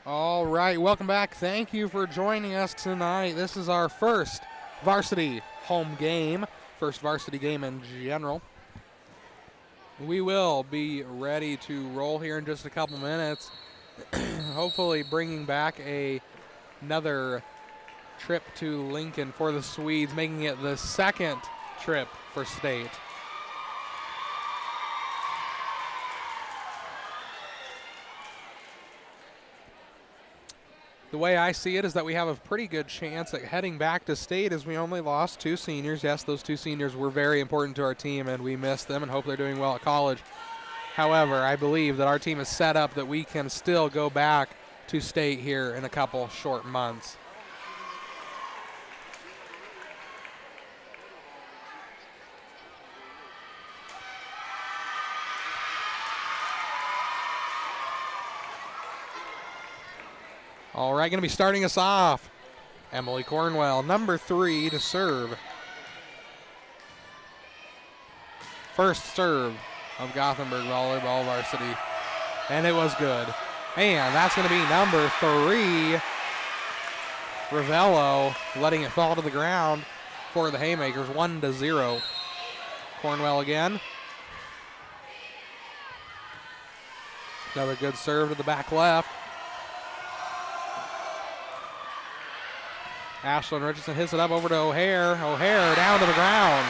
All right, welcome back. Thank you for joining us tonight. This is our first varsity home game, first varsity game in general. We will be ready to roll here in just a couple minutes, hopefully bringing back another trip to Lincoln for the Swedes, making it the second trip for state. The way I see it is that we have a pretty good chance at heading back to state, as we only lost 2 seniors. Yes, those 2 seniors were very important to our team, and we missed them and hope they're doing well at college. However, I believe that our team is set up that we can still go back to state here in a couple short months. All right, going to be starting us off, Emily Cornwell, number 3 to serve. First serve of Gothenburg Volleyball Varsity, and it was good. And that's going to be number 3, Ravello, letting it fall to the ground for the Haymakers, 1-0. Cornwell again. Another good serve to the back left. Ashlyn Richardson hits it up over to O'Hare. O'Hare down to the ground.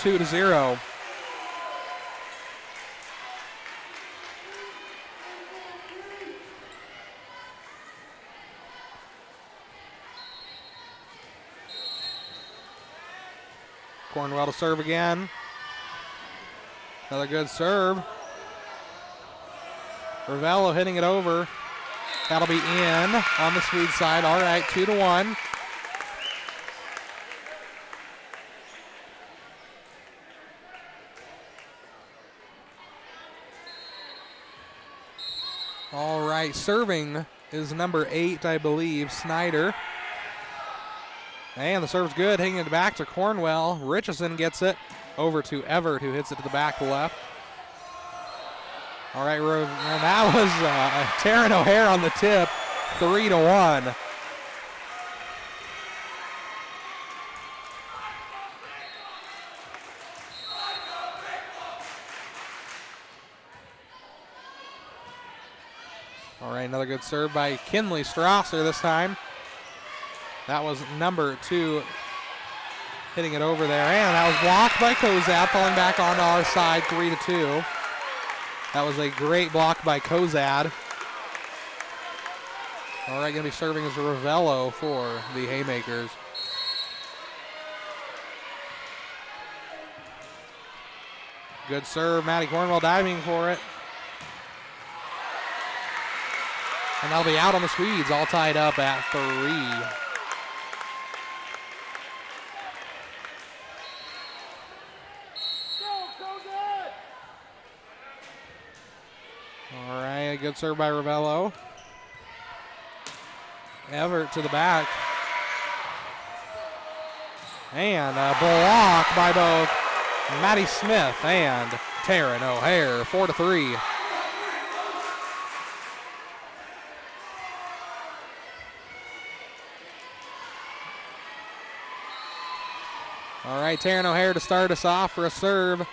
2-0. Cornwell to serve again. Another good serve. Ravello hitting it over. That'll be in on the Swede side. All right, 2-1. All right, serving is number 8, I believe, Snyder. And the serve's good, hitting it back to Cornwell. Richardson gets it over to Everett, who hits it to the back left. All right, and that was Taryn O'Hare on the tip, 3-1. All right, another good serve by Kinley Strasser this time. That was number 2 hitting it over there, and that was blocked by Cozad, falling back onto our side, 3-2. That was a great block by Cozad. All right, going to be serving as Ravello for the Haymakers. Good serve, Maddie Cornwell diving for it. And that'll be out on the Swedes, all tied up at 3. All right, a good serve by Ravello. Everett to the back. And a block by both Maddie Smith and Taryn O'Hare, 4-3. All right, Taryn O'Hare to start us off for a serve.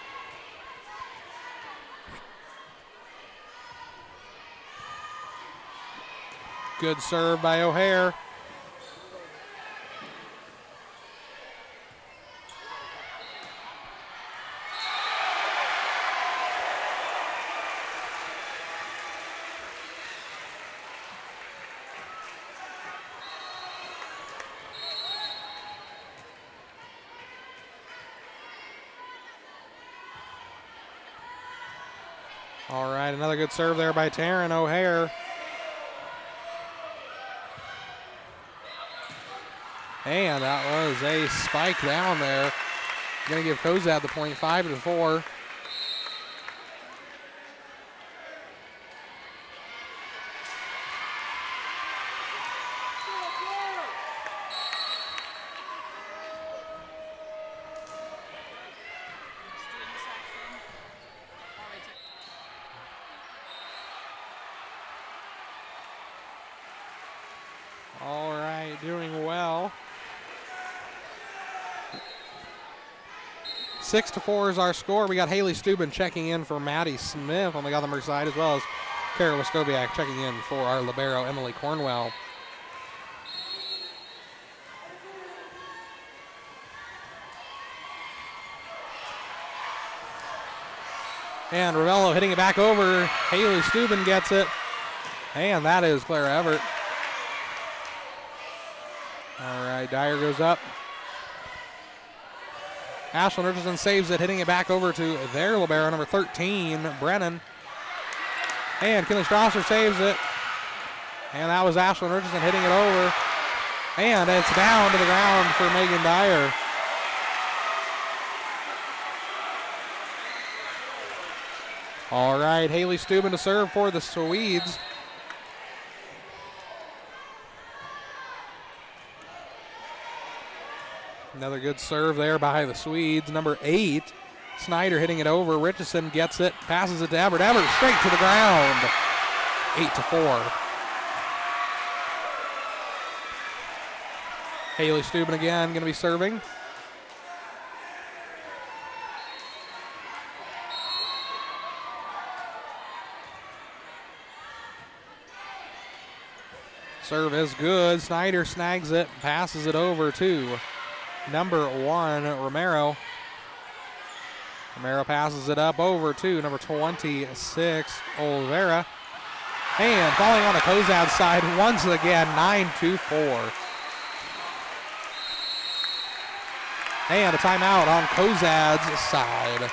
Good serve by O'Hare. All right, another good serve there by Taryn O'Hare. And that was a spike down there. Going to give Cozad the point, 5-4. All right, doing well. 6-4 is our score. We got Haley Steuben checking in for Maddie Smith on the Gothenburg side, as well as Kara Wiskowiak checking in for our libero, Emily Cornwell. And Ravello hitting it back over. Haley Steuben gets it. And that is Clara Everett. All right, Dyer goes up. Ashlyn Richardson saves it, hitting it back over to their libero, number 13, Brennan. And Kinley Strasser saves it. And that was Ashlyn Richardson hitting it over. And it's down to the ground for Megan Dyer. All right, Haley Steuben to serve for the Swedes. Another good serve there by the Swedes. Number 8, Snyder hitting it over. Richardson gets it, passes it to Everett. Everett straight to the ground. 8-4. Haley Steuben again going to be serving. Serve is good. Snyder snags it, passes it over to number 1, Romero. Romero passes it up over to number 26, Olivera. And falling on the Cozad side once again, 9-4. And a timeout on Cozad's side.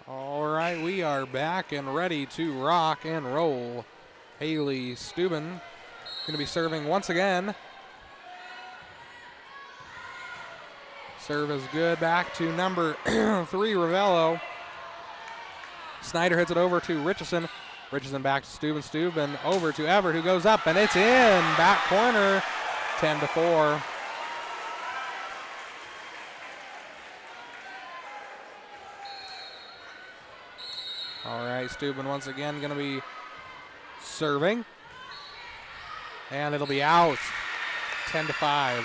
All right, we are back and ready to rock and roll. Haley Steuben going to be serving once again. Serve is good. Back to number 3, Ravello. Snyder hits it over to Richardson. Richardson back to Steuben. Steuben over to Everett, who goes up, and it's in. Back corner, 10-4. All right, Steuben once again going to be serving. And it'll be out, 10-5.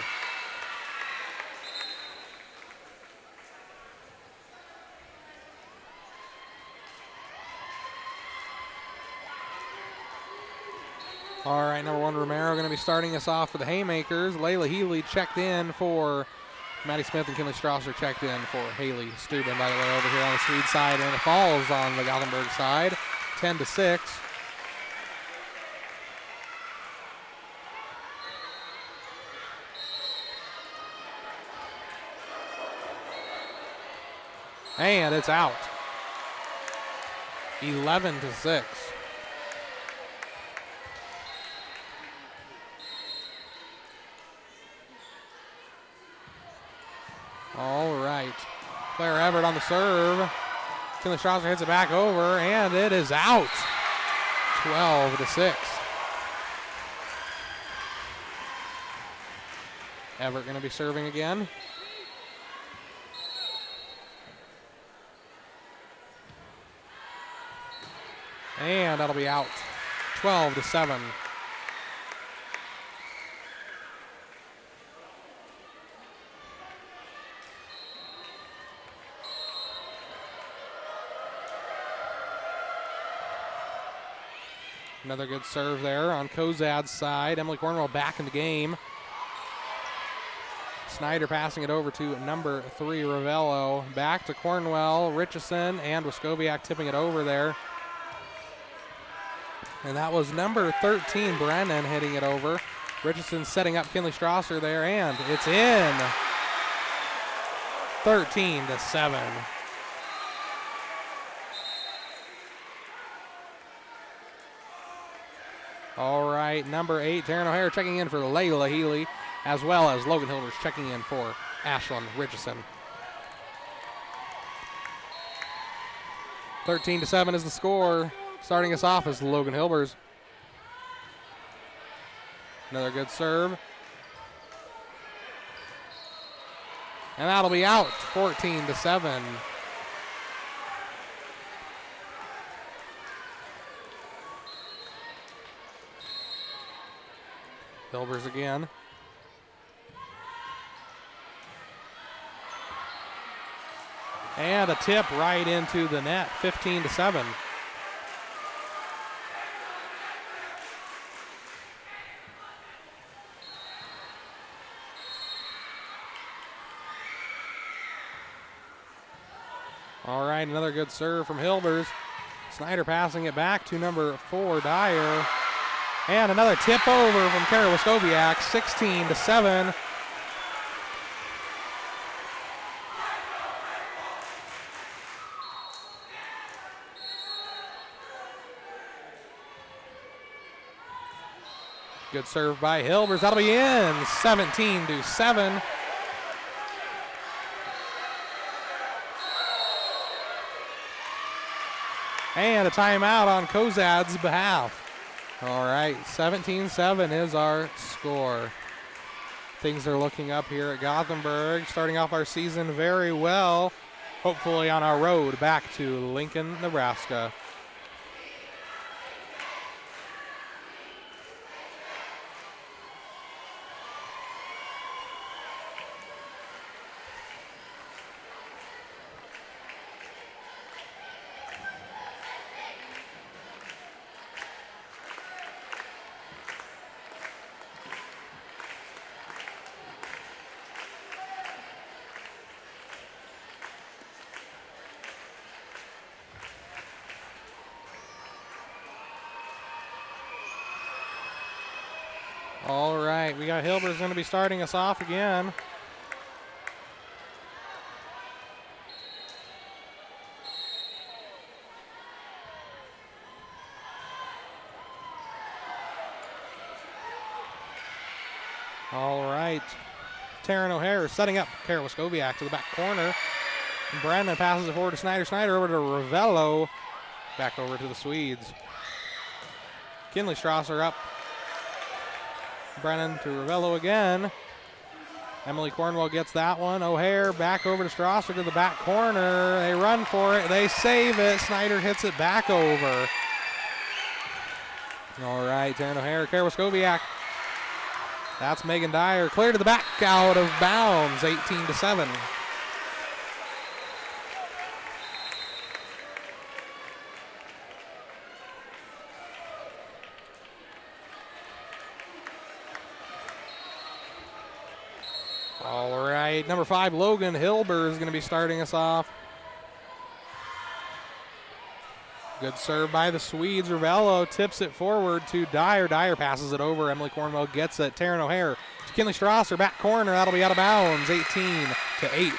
All right, number 1, Romero, going to be starting us off for the Haymakers. Layla Healy checked in for Maddie Smith, and Kinley Strasser checked in for Haley Steuben, by the way, over here on the Swede side. And it falls on the Gothenburg side, 10-6. And it's out. 11-6. All right. Claire Everett on the serve. Kinley Strasser hits it back over, and it is out. 12-6. Everett going to be serving again. And that'll be out. 12-7. Another good serve there on Cozad's side. Emily Cornwell back in the game. Snyder passing it over to number 3, Ravello. Back to Cornwell, Richardson, and Waskowiak tipping it over there. And that was number 13, Brennan, hitting it over. Richardson setting up Kinley Strasser there, and it's in. 13-7. All right, number 8, Taryn O'Hare checking in for Layla Healy, as well as Logan Hilbers checking in for Ashlyn Richardson. 13-7 is the score. Starting us off is Logan Hilbers. Another good serve. And that'll be out, 14-7. Hilbers again. And a tip right into the net, 15-7. All right, another good serve from Hilbers. Snyder passing it back to number 4, Dyer. And another tip over from Kara Waskowiak, 16-7. Good serve by Hilbers. That'll be in, 17-7. And a timeout on Cozad's behalf. All right, 17-7 is our score. Things are looking up here at Gothenburg, starting off our season very well, hopefully on our road back to Lincoln, Nebraska. All right, we got Hilbers going to be starting us off again. All right, Taryn O'Hare setting up Kara Waskowiak to the back corner. Brennan passes it forward to Snyder. Snyder over to Ravello. Back over to the Swedes. Kinley Strasser up. Brennan to Ravello again. Emily Cornwell gets that one. O'Hare back over to Strasser to the back corner. They run for it. They save it. Snyder hits it back over. All right, Taryn O'Hare, Kara Waskowiak. That's Megan Dyer. Clear to the back, out of bounds, 18-7. right, number 5, Logan Hilber is going to be starting us off. Good serve by the Swedes. Ravello tips it forward to Dyer. Dyer passes it over. Emily Cornwell gets it. Taryn O'Hare to Kinley Strasser. Back corner. That'll be out of bounds. 18-8.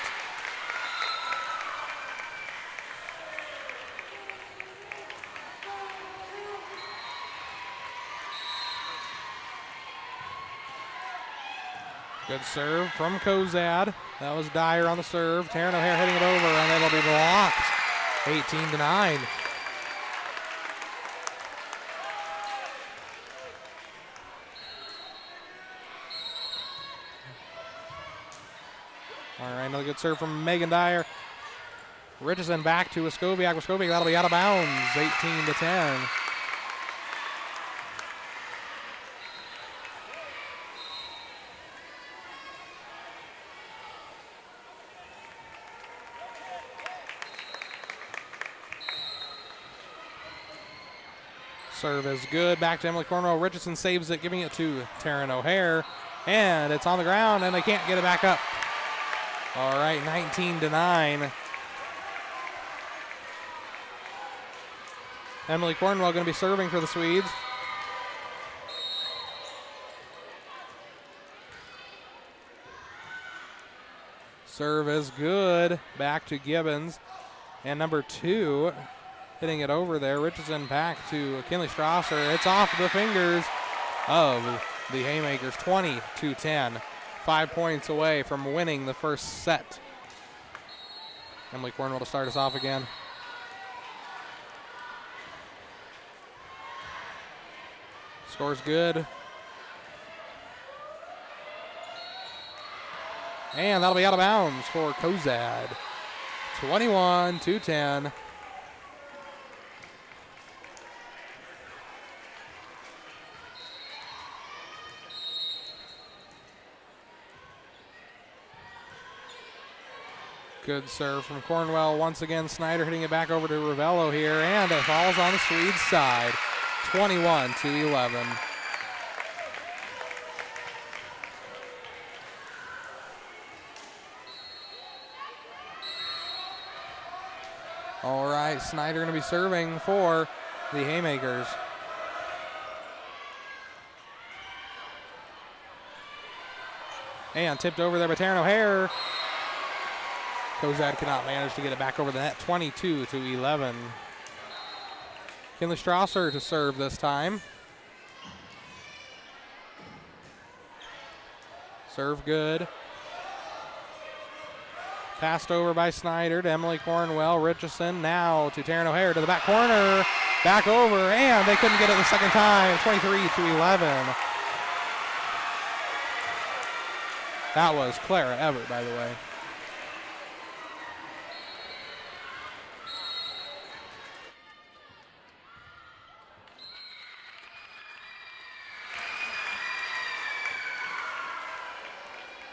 Good serve from Cozad. That was Dyer on the serve. Taryn O'Hare hitting it over, and it'll be blocked. 18-9. All right, another good serve from Megan Dyer. Richardson back to Waskoviak. Waskoviak, that'll be out of bounds. 18-10. Serve is good. Back to Emily Cornwell. Richardson saves it, giving it to Taryn O'Hare. And it's on the ground, and they can't get it back up. All right, 19-9. Emily Cornwell going to be serving for the Swedes. Serve is good. Back to Gibbons. And number 2 hitting it over there. Richardson back to Kinley Strasser. It's off the fingers of the Haymakers. 20-10. 5 points away from winning the first set. Emily Cornwell to start us off again. Score's good. And that'll be out of bounds for Cozad. 21-10. Good serve from Cornwell. Once again, Snyder hitting it back over to Ravello here, and it falls on the Swedes' side. 21-11. All right, Snyder going to be serving for the Haymakers. And tipped over there by Taryn O'Hare. Cozad cannot manage to get it back over the net. 22-11. Kinley Strasser to serve this time. Serve good. Passed over by Snyder to Emily Cornwell. Richardson now to Taryn O'Hare to the back corner. Back over, and they couldn't get it the second time. 23-11. That was Clara Everett, by the way.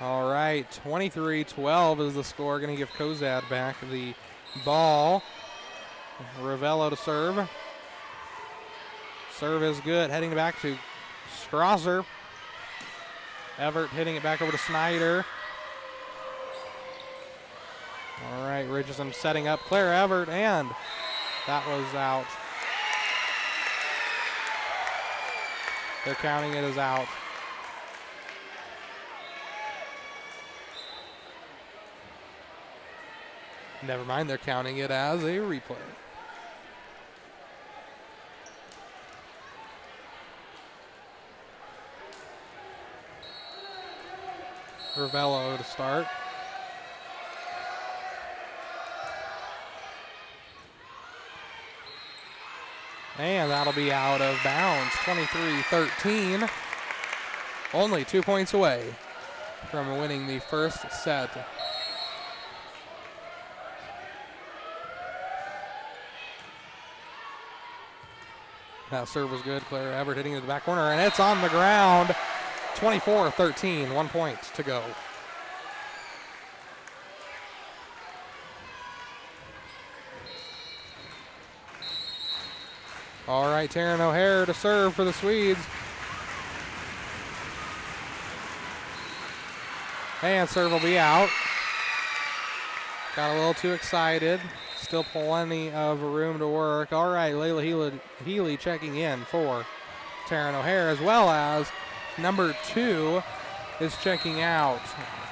All right, 23-12 is the score. Going to give Cozad back the ball. Ravello to serve. Serve is good. Heading back to Strasser. Everett hitting it back over to Snyder. All right, Richardson setting up Claire Everett, and that was out. They're counting it as out. Never mind, they're counting it as a replay. Ravello to start. And that'll be out of bounds. 23-13. Only 2 points away from winning the first set. That serve was good. Claire Everett hitting it to the back corner, and it's on the ground. 24-13, 1 point to go. All right, Taryn O'Hare to serve for the Swedes. And serve will be out. Got a little too excited. Still plenty of room to work. All right, Layla Healy checking in for Taryn O'Hare, as well as number 2 is checking out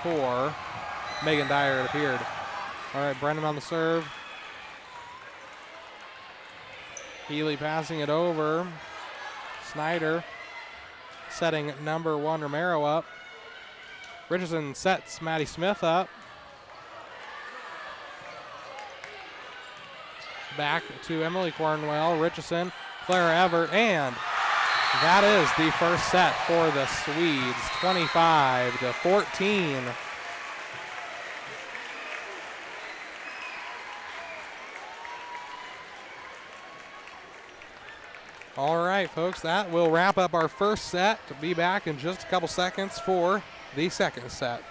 for Megan Dyer, it appeared. All right, Brennan on the serve. Healy passing it over. Snyder setting number 1 Romero up. Richardson sets Maddie Smith up. Back to Emily Cornwell, Richardson, Clara Everett, and that is the first set for the Swedes, 25-14. All right, folks, that will wrap up our first set. To be back in just a couple seconds for the second set.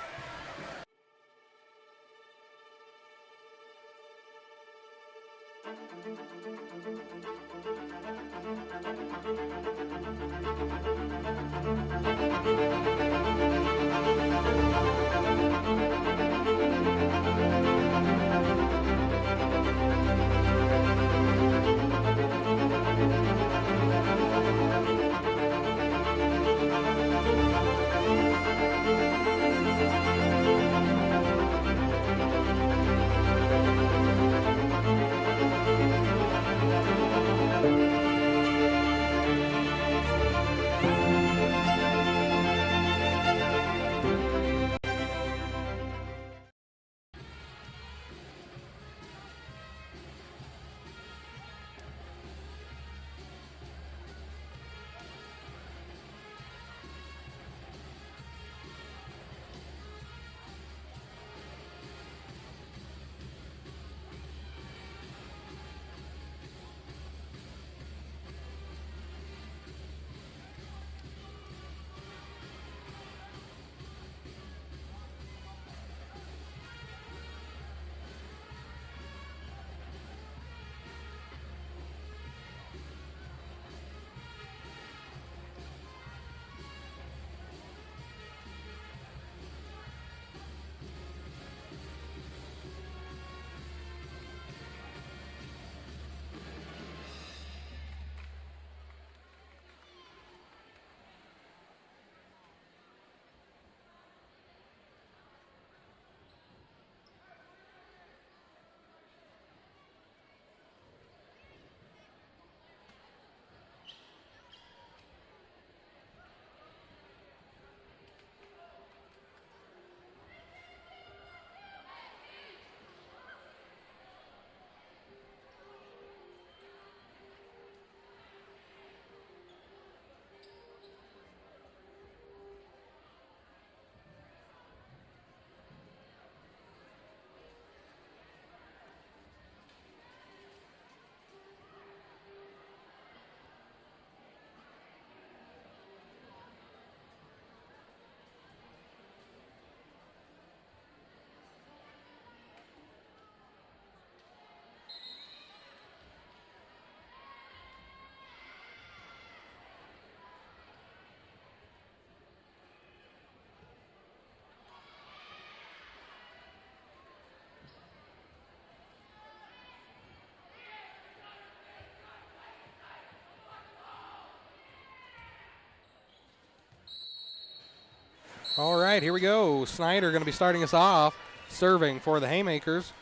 All right, here we go. Snyder going to be starting us off, serving for the Haymakers.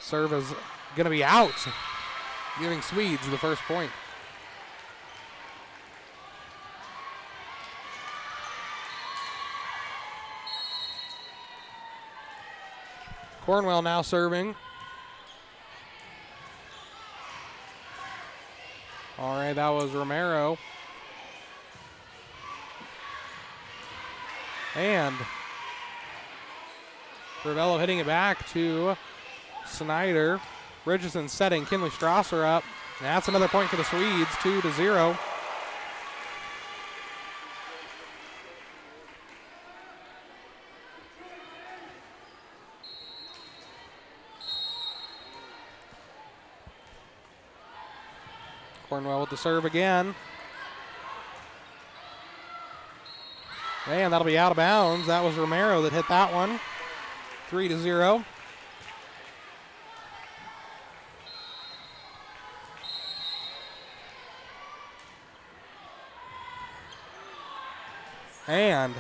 Serve is going to be out, giving Swedes the first point. Cornwell now serving. All right, that was Romero. And Ravello hitting it back to Snyder. Richardson setting Kinley Strasser up. That's another point for the Swedes, 2-0. Cornwell with the serve again. And that'll be out of bounds. That was Romero that hit that one. 3-0. And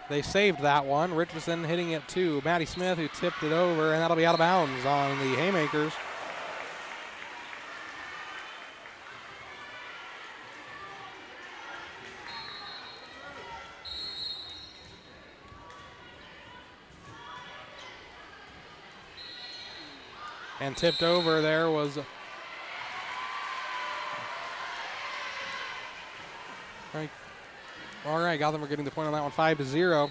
they saved that one. Richardson hitting it to Maddie Smith, who tipped it over, and that'll be out of bounds on the Haymakers. And tipped over there was all right, Gotham are getting the point on that one, 5-0.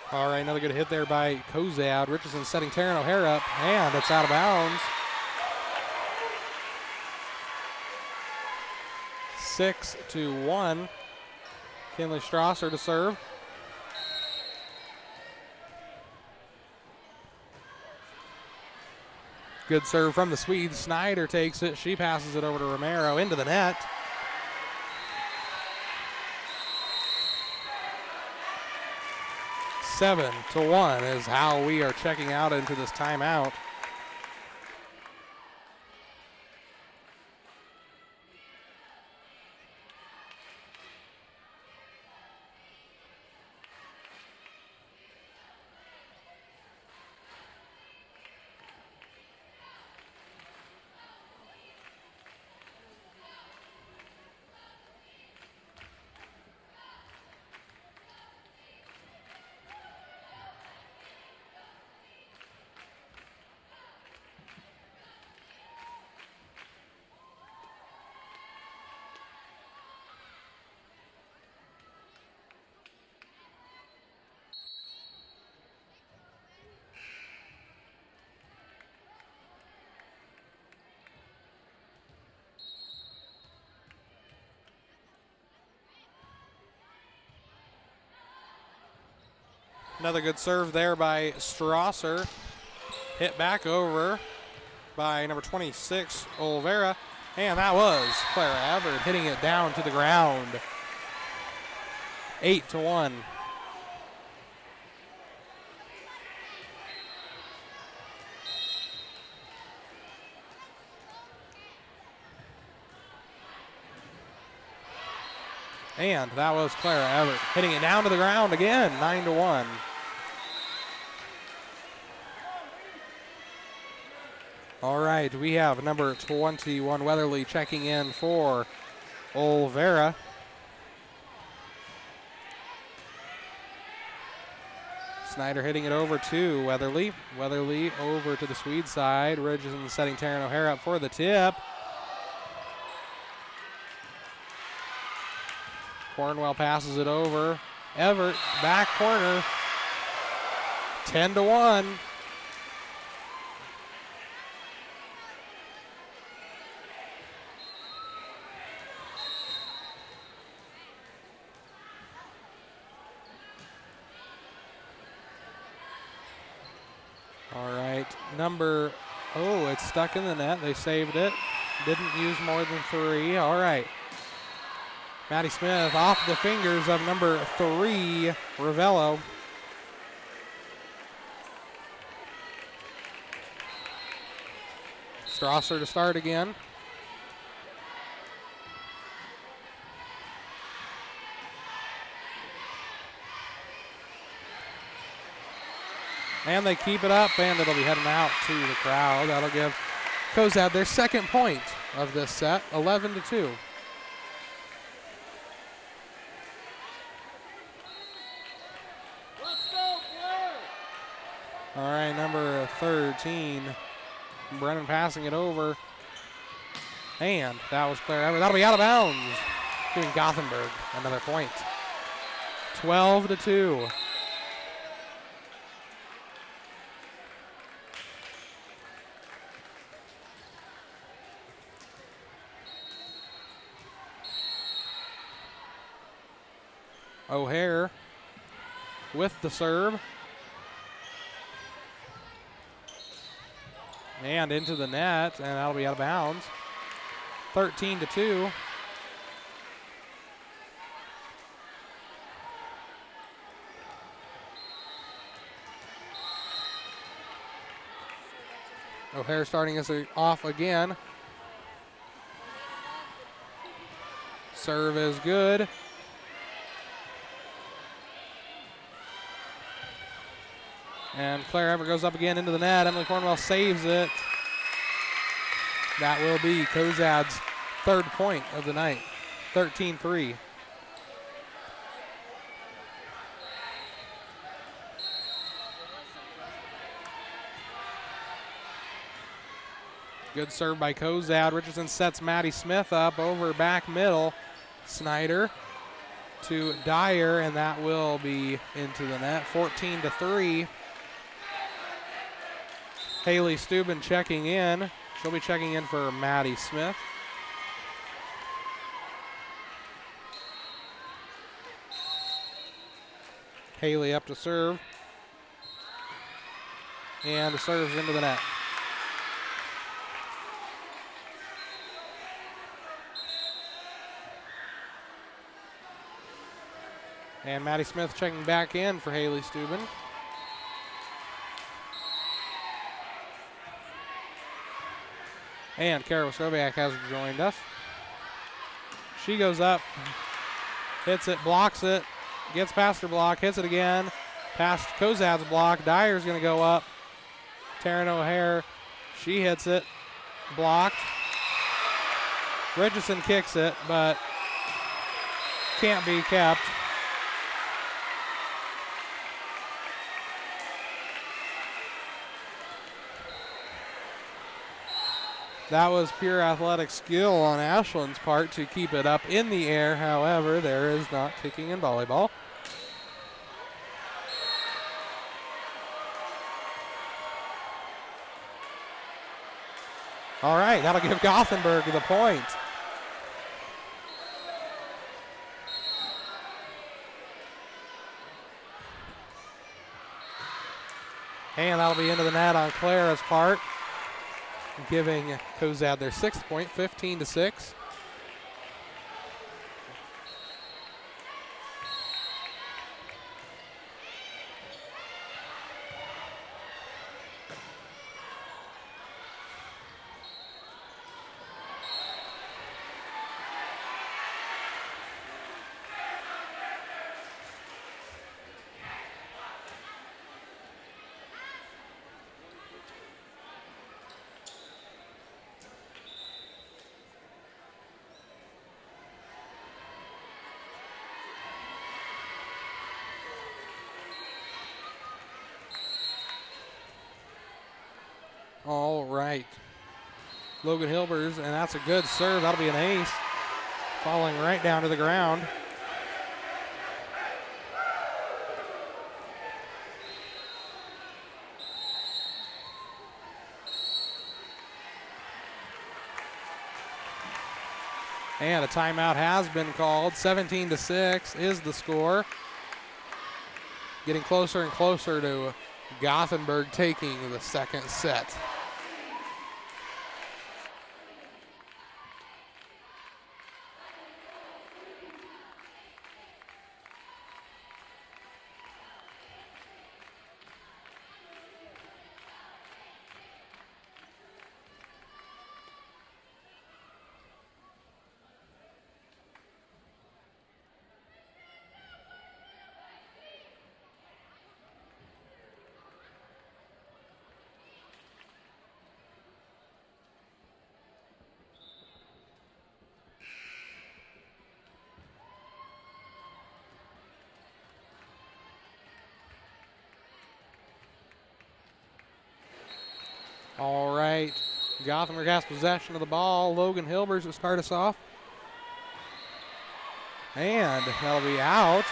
All right, another good hit there by Cozad. Richardson setting Taryn O'Hara up, and it's out of bounds. 6-1. Kinley Strasser to serve. Good serve from the Swedes. Snyder takes it. She passes it over to Romero into the net. Seven to 1 is how we are checking out into this timeout. Another good serve there by Strasser. Hit back over by number 26, Olvera. And that was Clara Everett hitting it down to the ground. 8-1. And that was Clara Everett hitting it down to the ground again, 9-1. All right, we have number 21 Weatherly checking in for Olvera. Snyder hitting it over to Weatherly. Weatherly over to the Swede side. Richardson setting Taryn O'Hara up for the tip. Cornwell passes it over. Everett, back corner. 10-1. All right, it's stuck in the net. They saved it. Didn't use more than 3. All right. Maddie Smith off the fingers of number 3, Ravello. Strasser to start again. And they keep it up, and it'll be heading out to the crowd. That'll give Cozad their second point of this set, 11-2. All right, number 13, Brennan passing it over. And that was Claire Everett. That'll be out of bounds. giving Gothenburg another point. 12-2. O'Hare with the serve. And into the net, and that'll be out of bounds. 13-2. O'Hare starting us off again. Serve is good. And Claire Everett goes up again into the net. Emily Cornwell saves it. That will be Cozad's third point of the night. 13-3. Good serve by Cozad. Richardson sets Maddie Smith up over back middle. Snyder to Dyer, and that will be into the net. 14-3. Haley Steuben checking in. She'll be checking in for Maddie Smith. Haley up to serve. And the serve's into the net. And Maddie Smith checking back in for Haley Steuben. And Kara Waskowiak has joined us. She goes up, hits it, blocks it, gets past her block, hits it again, past Cozad's block. Dyer's going to go up. Taryn O'Hare, she hits it, blocked. Richardson kicks it, but can't be kept. That was pure athletic skill on Ashland's part to keep it up in the air. However, there is not kicking in volleyball. All right, that'll give Gothenburg the point. And that'll be into the net on Clara's part, giving Cozad their sixth point, 15-6. All right. Logan Hilbers, and that's a good serve. That'll be an ace. Falling right down to the ground. And a timeout has been called. 17-6 is the score. Getting closer and closer to Gothenburg taking the second set. All right, Gothenburg has possession of the ball. Logan Hilbers will start us off. And that'll be out.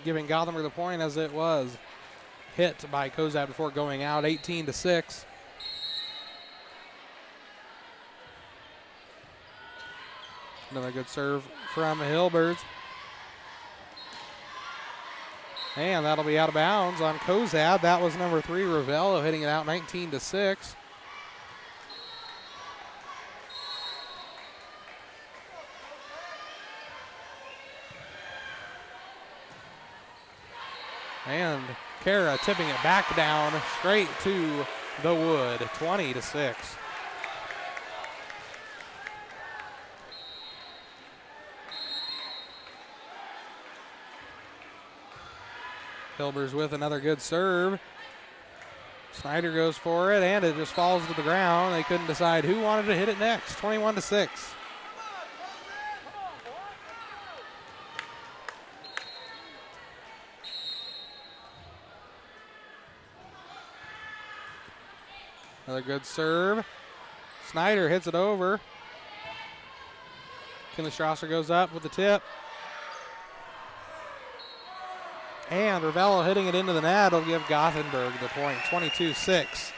Giving Gothenburg the point as it was hit by Cozad before going out, 18-6. Another good serve from Hilbers. And that'll be out of bounds on Cozad. That was number 3, Ravello, hitting it out 19-6. And Kara tipping it back down straight to the wood, 20-6. Hilbers with another good serve. Snyder goes for it, and it just falls to the ground. They couldn't decide who wanted to hit it next, 21-6. Another good serve. Snyder hits it over. Kinley Strasser goes up with the tip. And Ravello hitting it into the net will give Gothenburg the point, 22-6.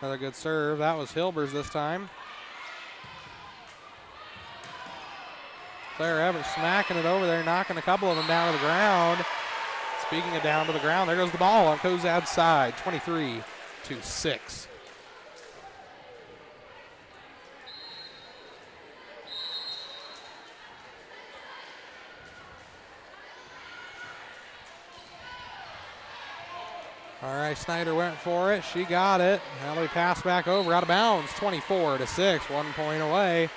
Another good serve. That was Hilbers this time. Claire Evans smacking it over there, knocking a couple of them down to the ground. Speaking of down to the ground, there goes the ball on Cozad's side, 23-6. All right, Snyder went for it. She got it. Now we pass back over, out of bounds, 24-6, 1 point away.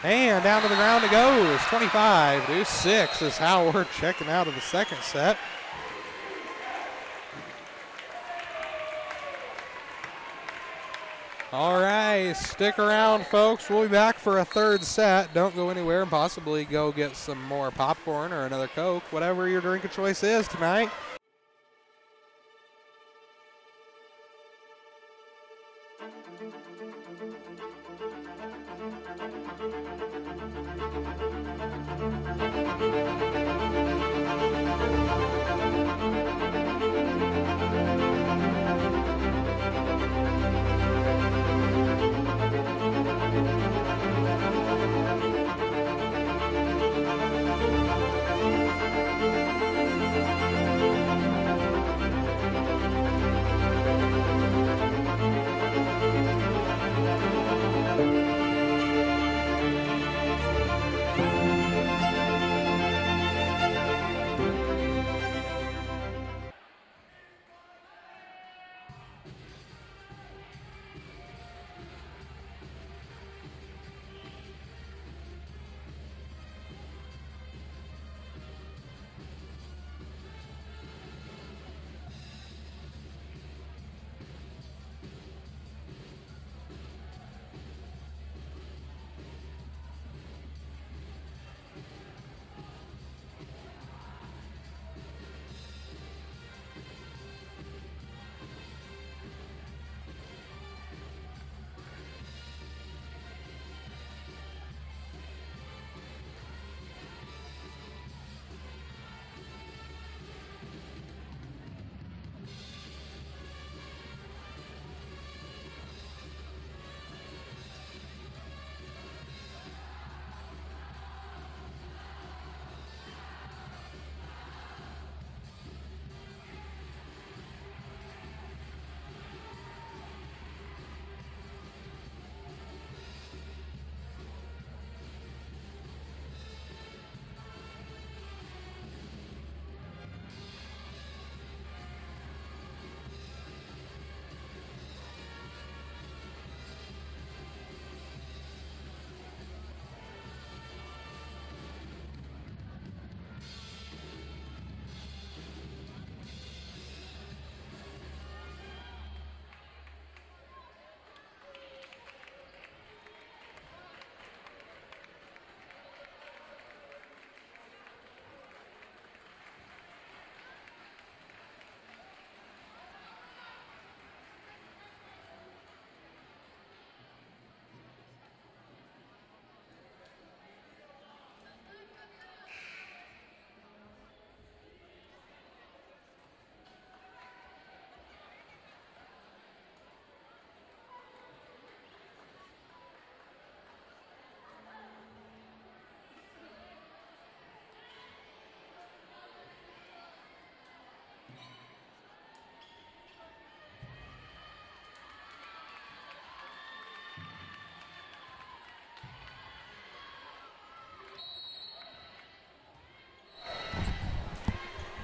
And down to the ground it goes. 25-6 is how we're checking out of the second set. All right, stick around, folks. We'll be back for a third set. Don't go anywhere and possibly go get some more popcorn or another Coke, whatever your drink of choice is tonight.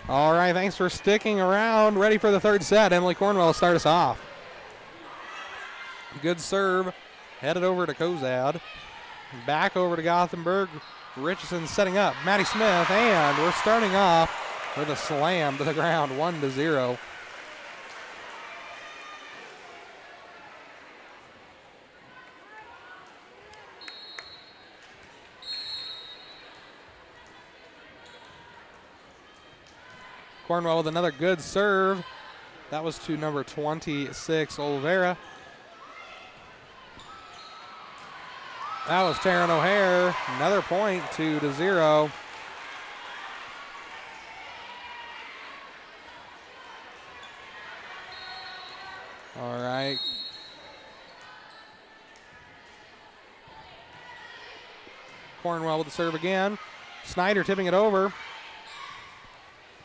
All right, thanks for sticking around. Ready for the third set. Emily Cornwell will start us off. Good serve. Headed over to Cozad. Back over to Gothenburg. Richardson setting up. Maddie Smith, and we're starting off with a slam to the ground, 1-0. Cornwell with another good serve. That was to number 26, Oliveira. That was Taryn O'Hare. Another point, 2-0. All right. Cornwell with the serve again. Snyder tipping it over.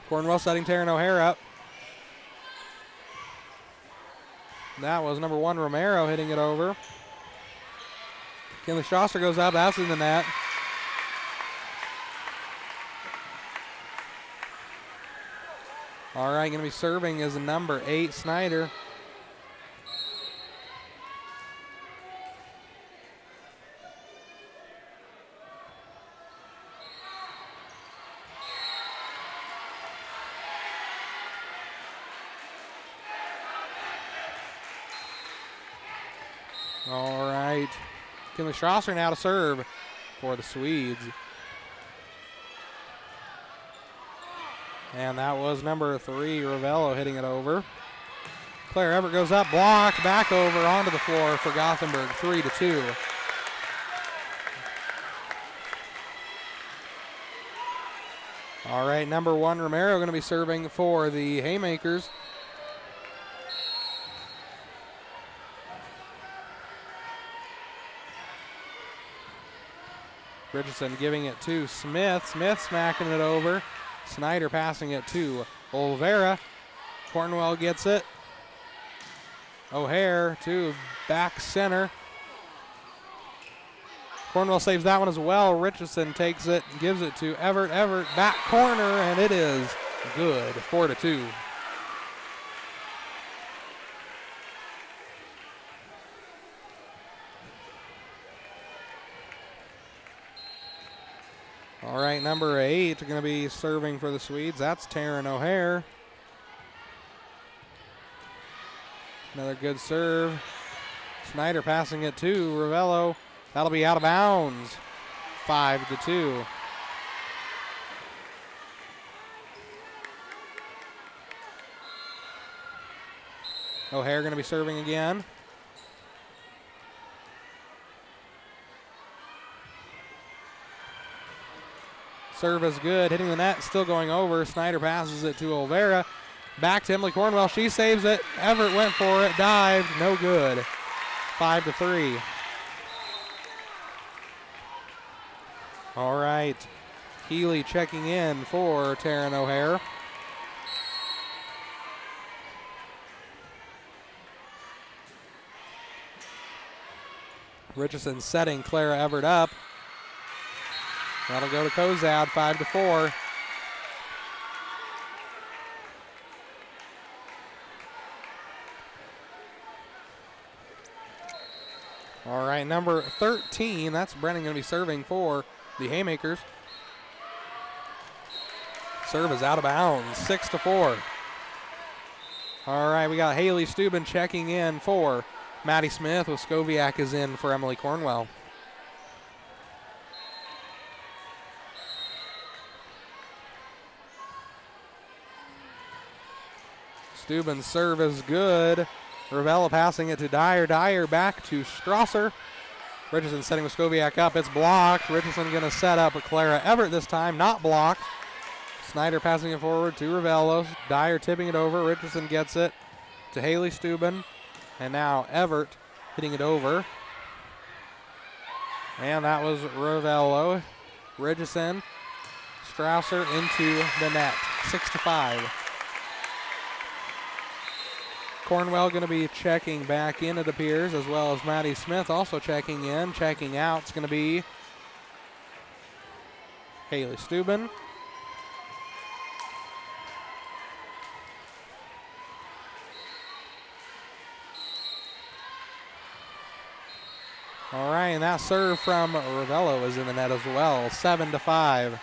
Cornwell setting Taryn O'Hare up. That was number 1, Romero, hitting it over. Kinley Strasser goes up, that's in the net. All right, going to be serving is number 8, Snyder. All right. Kinley Strasser now to serve for the Swedes. And that was number 3, Ravello, hitting it over. Claire Everett goes up, blocked, back over, onto the floor for Gothenburg, 3-2. All right, number 1, Romero, going to be serving for the Haymakers. Richardson giving it to Smith. Smith smacking it over. Snyder passing it to Oliveira. Cornwell gets it. O'Hare to back center. Cornwell saves that one as well. Richardson takes it and gives it to Everett. Everett back corner, and it is good. 4-2. All right, number 8 going to be serving for the Swedes. That's Taryn O'Hare. Another good serve. Snyder passing it to Ravello. That'll be out of bounds. 5-2. O'Hare going to be serving again. Serve is good, hitting the net, still going over. Snyder passes it to Oliveira. Back to Emily Cornwell, she saves it. Everett went for it, dived, no good. 5-3. All right, Healy checking in for Taryn O'Hare. Richardson setting Clara Everett up. That'll go to Cozad, 5-4. All right, number 13, that's Brennan going to be serving for the Haymakers. Serve is out of bounds, 6-4. All right, we got Haley Steuben checking in for Maddie Smith, with Skoviak is in for Emily Cornwell. Steuben's serve is good. Ravello passing it to Dyer. Dyer back to Strasser. Richardson setting with Skoviak up. It's blocked. Richardson going to set up with Clara Everett this time. Not blocked. Snyder passing it forward to Ravello. Dyer tipping it over. Richardson gets it to Haley Steuben. And now Everett hitting it over. And that was Ravello. Richardson. Strasser into the net. 6-5. Cornwell going to be checking back in, it appears, as well as Maddie Smith also checking in. Checking out is going to be Haley Steuben. All right, and that serve from Ravello is in the net as well, 7-5.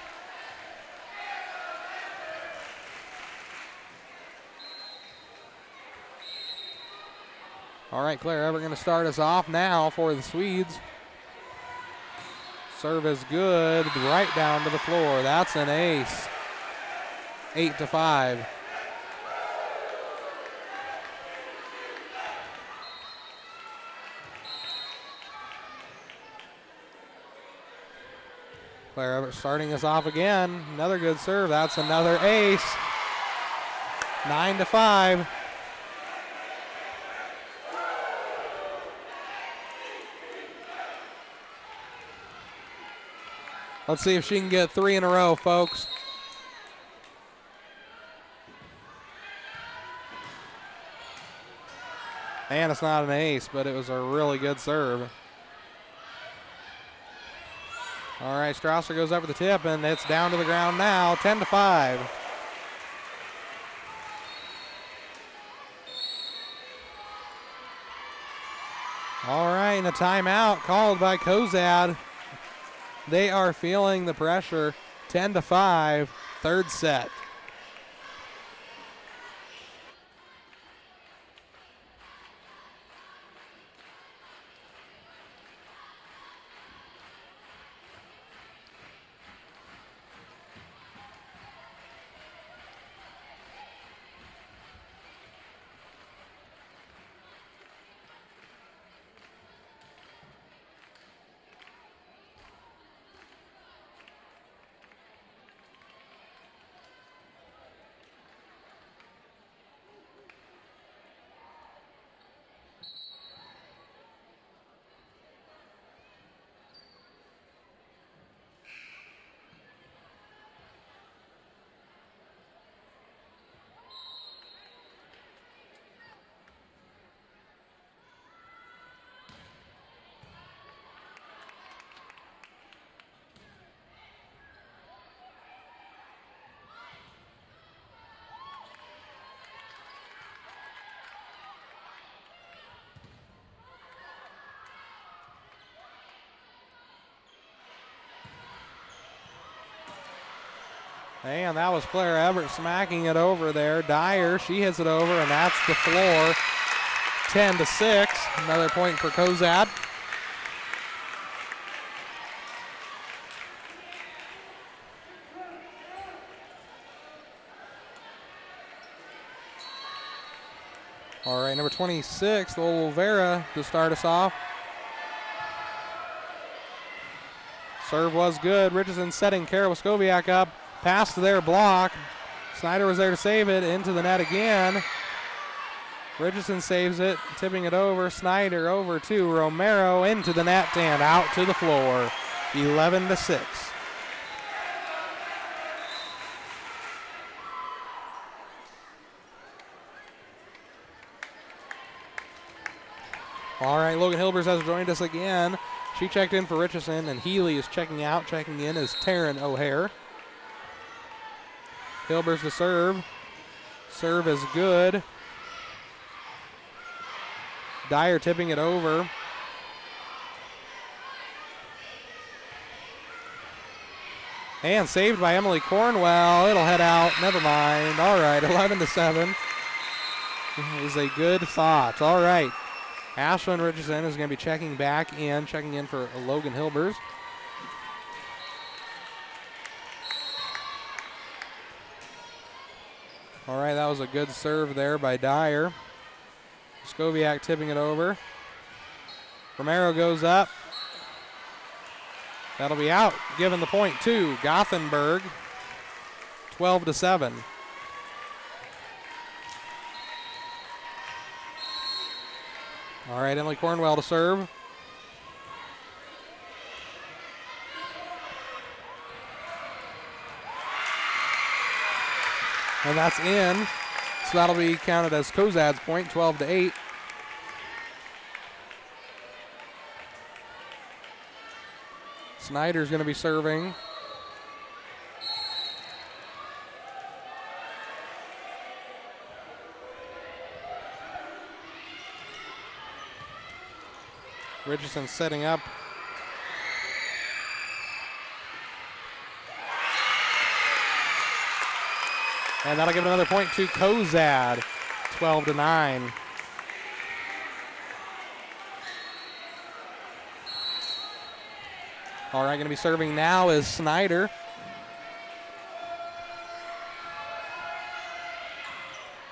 All right, Claire Everett going to start us off now for the Swedes. Serve is good, right down to the floor. That's an ace. 8-5. Claire Everett starting us off again. Another good serve. That's another ace. 9-5. Let's see if she can get 3 in a row, folks. And it's not an ace, but it was a really good serve. All right, Strausser goes up for the tip, and it's down to the ground now, 10-5. All right, and a timeout called by Cozad. They are feeling the pressure, 10-5, third set. And that was Claire Everett smacking it over there. Dyer, she hits it over, and that's the floor. 10-6. Another point for Cozad. All right, number 26, Olivera to start us off. Serve was good. Richardson setting Kara Waskowiak up. Pass to their block. Snyder was there to save it. Into the net again. Richardson saves it, tipping it over. Snyder over to Romero. Into the net and out to the floor. 11-6. All right, Logan Hilbers has joined us again. She checked in for Richardson, and Healy is checking out. Checking in is Taryn O'Hare. Hilbers to serve. Serve is good. Dyer tipping it over. And saved by Emily Cornwell. It'll head out. Never mind. All right, 11-7. It was a good thought. All right. Ashlyn Richardson is going to be checking in for Logan Hilbers. All right, that was a good serve there by Dyer. Skoviak tipping it over. Romero goes up. That'll be out, giving the point to Gothenburg. 12-7. All right, Emily Cornwell to serve. And that's in. So that'll be counted as Cozad's point, 12-8. Snyder's going to be serving. Richardson setting up. And that'll give another point to Cozad, 12-9. All right, going to be serving now is Snyder.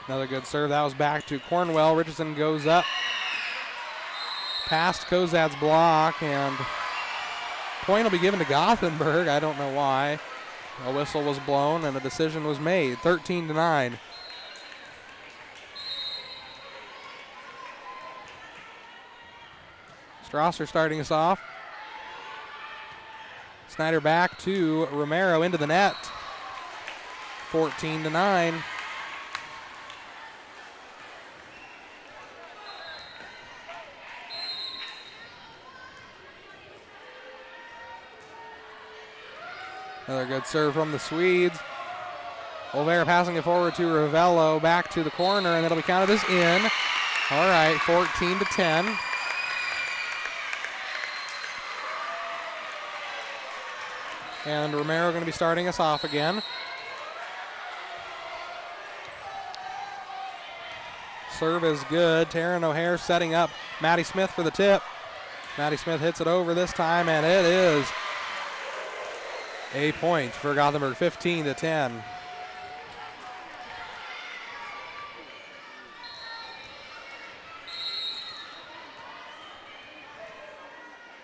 Another good serve. That was back to Cornwell. Richardson goes up past Cozad's block, and point will be given to Gothenburg. I don't know why. A whistle was blown and a decision was made. 13-9. Strasser starting us off. Snyder back to Romero into the net. 14-9. Another good serve from the Swedes. Olvera passing it forward to Ravello, back to the corner, and it'll be counted as in. All right, 14-10. And Romero going to be starting us off again. Serve is good. Taryn O'Hare setting up Maddie Smith for the tip. Maddie Smith hits it over this time, and it is a point for Gothenburg, 15-10.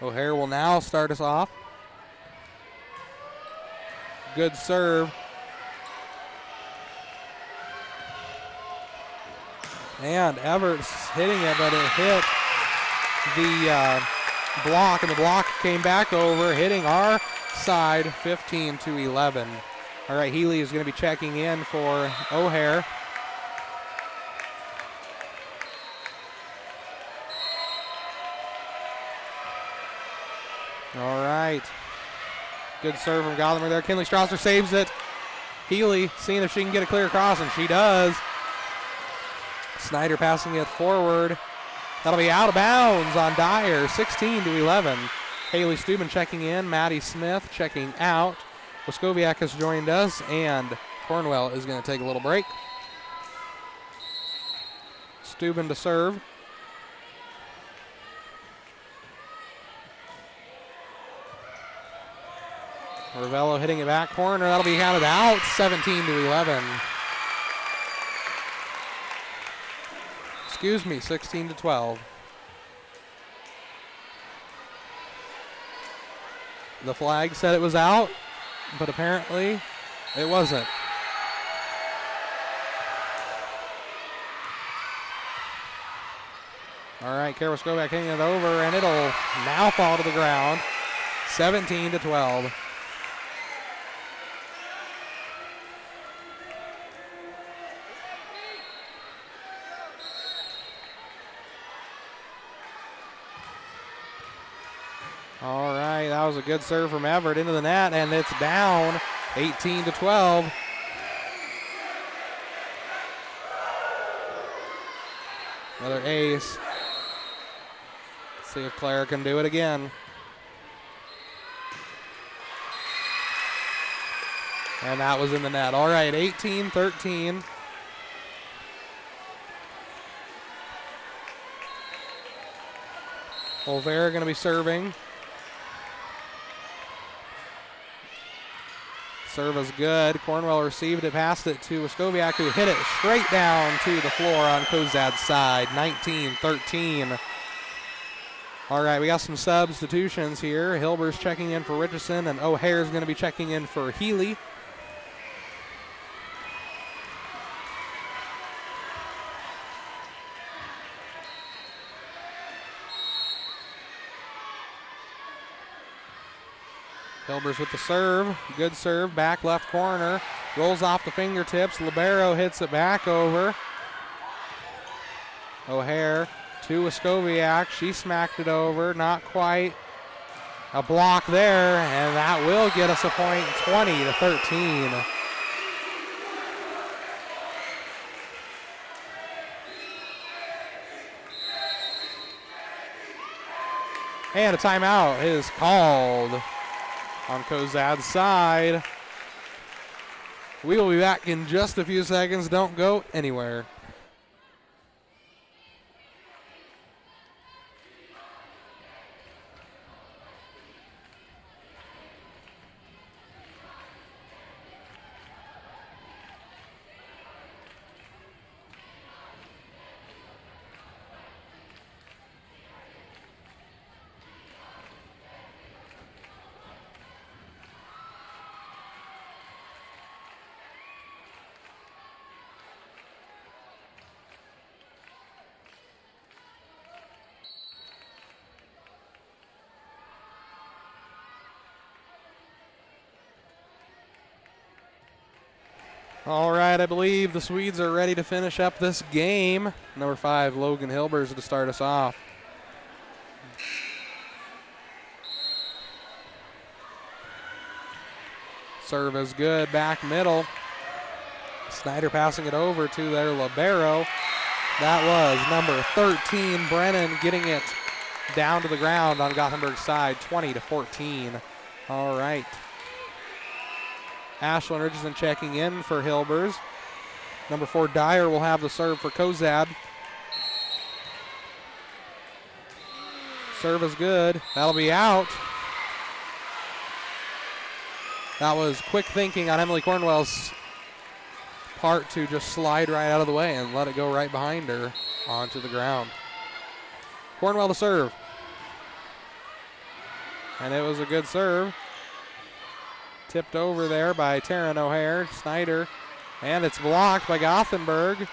O'Hare will now start us off. Good serve. And Everett's hitting it, but it hit the block, and the block came back over, hitting our side, 15-11. All right, Healy is going to be checking in for O'Hare. All right. Good serve from Gothenburg there. Kinley Strasser saves it. Healy seeing if she can get a clear cross, and she does. Snyder passing it forward. That'll be out of bounds on Dyer, 16-11. Haley Steuben checking in. Maddie Smith checking out. Waskowiak has joined us, and Cornwell is going to take a little break. Steuben to serve. Ravello hitting it back corner. That'll be counted out, 17-11. Excuse me, 16-12. The flag said it was out, but apparently it wasn't. All right, Kara Waskowiak hitting it over, and it'll now fall to the ground, 17-12. All right, that was a good serve from Everett into the net, and it's down 18-12. Another ace. Let's see if Claire can do it again. And that was in the net. All right, 18-13. Olvera going to be serving. Serve is good. Cornwell received it, passed it to Waskowiak, who hit it straight down to the floor on Cozad's side, 19-13. All right, we got some substitutions here. Hilber's checking in for Richardson, and O'Hare's going to be checking in for Healy. Hilbers with the serve. Good serve. Back left corner. Rolls off the fingertips. Libero hits it back over. O'Hare to Waskowiak. She smacked it over. Not quite. A block there, and that will get us a point, 20-13. And a timeout is called on Cozad's side. We will be back in just a few seconds. Don't go anywhere. All right, I believe the Swedes are ready to finish up this game. Number 5, Logan Hilbers, to start us off. Serve is good, back middle. Snyder passing it over to their libero. That was number 13, Brennan, getting it down to the ground on Gothenburg's side, 20-14. All right. Ashlyn Richardson checking in for Hilbers. Number 4, Dyer will have the serve for Cozad. Serve is good. That'll be out. That was quick thinking on Emily Cornwell's part to just slide right out of the way and let it go right behind her onto the ground. Cornwell to serve. And it was a good serve. Tipped over there by Taryn O'Hare. Snyder. And it's blocked by Gothenburg.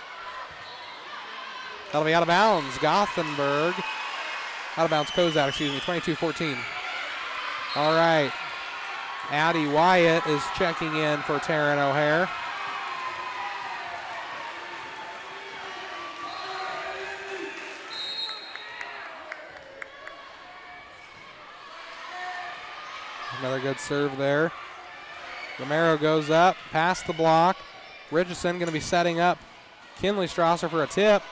That'll be out of bounds. Gothenburg. Out of bounds. Cozad, 22-14. All right. Addie Wyatt is checking in for Taryn O'Hare. Another good serve there. Romero goes up, past the block. Richardson going to be setting up Kinley Strasser for a tip.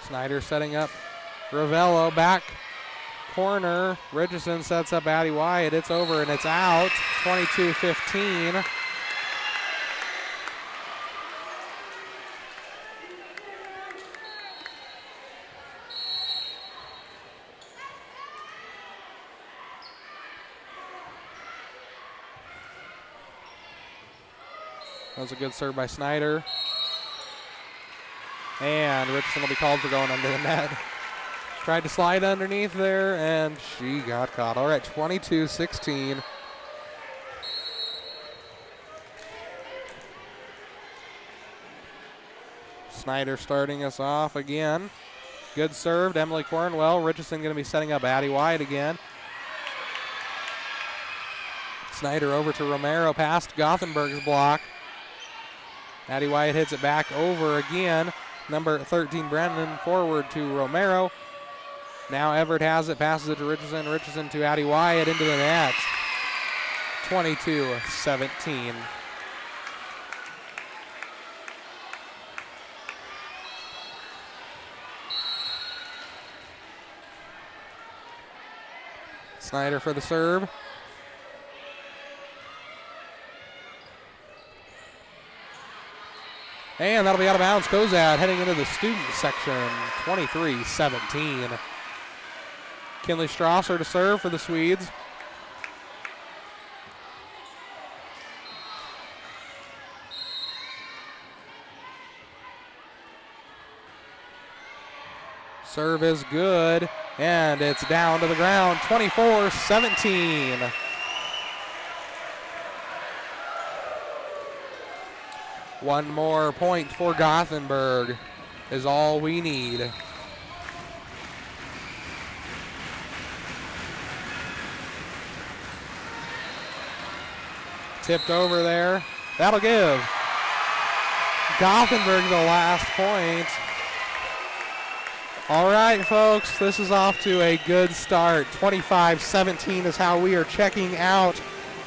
Snyder setting up Ravello, back corner. Richardson sets up Addie Wyatt. It's over and it's out. 22-15. That was a good serve by Snyder. And Richardson will be called for going under the net. Tried to slide underneath there, and she got caught. All right, 22-16. Snyder starting us off again. Good serve to Emily Cornwell. Richardson going to be setting up Addie Wyatt again. Snyder over to Romero, past Gothenburg's block. Addie Wyatt hits it back over again. Number 13, Brennan, forward to Romero. Now Everett has it, passes it to Richardson. Richardson to Addie Wyatt into the net. 22-17. Snyder for the serve. And that'll be out of bounds. Cozad heading into the student section, 23-17. Kinley Strasser to serve for the Swedes. Serve is good, and it's down to the ground, 24-17. One more point for Gothenburg is all we need. Tipped over there. That'll give Gothenburg the last point. All right, folks, this is off to a good start. 25-17 is how we are checking out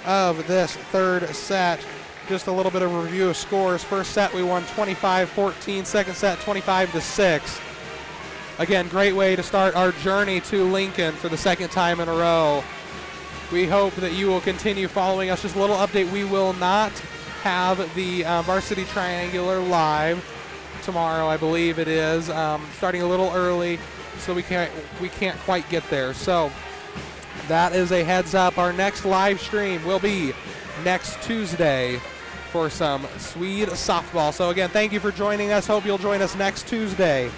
of this third set. Just a little bit of a review of scores. First set we won 25-14. Second set 25-6. again, great way to start our journey to Lincoln for the second time in a row. We hope that you will continue following us. Just a little update, we will not have the Varsity Triangular live tomorrow, I believe it is, starting a little early, so we can't quite get there. So that is a heads up. Our next live stream will be next Tuesday for some Swede softball. So again, thank you for joining us. Hope you'll join us next Tuesday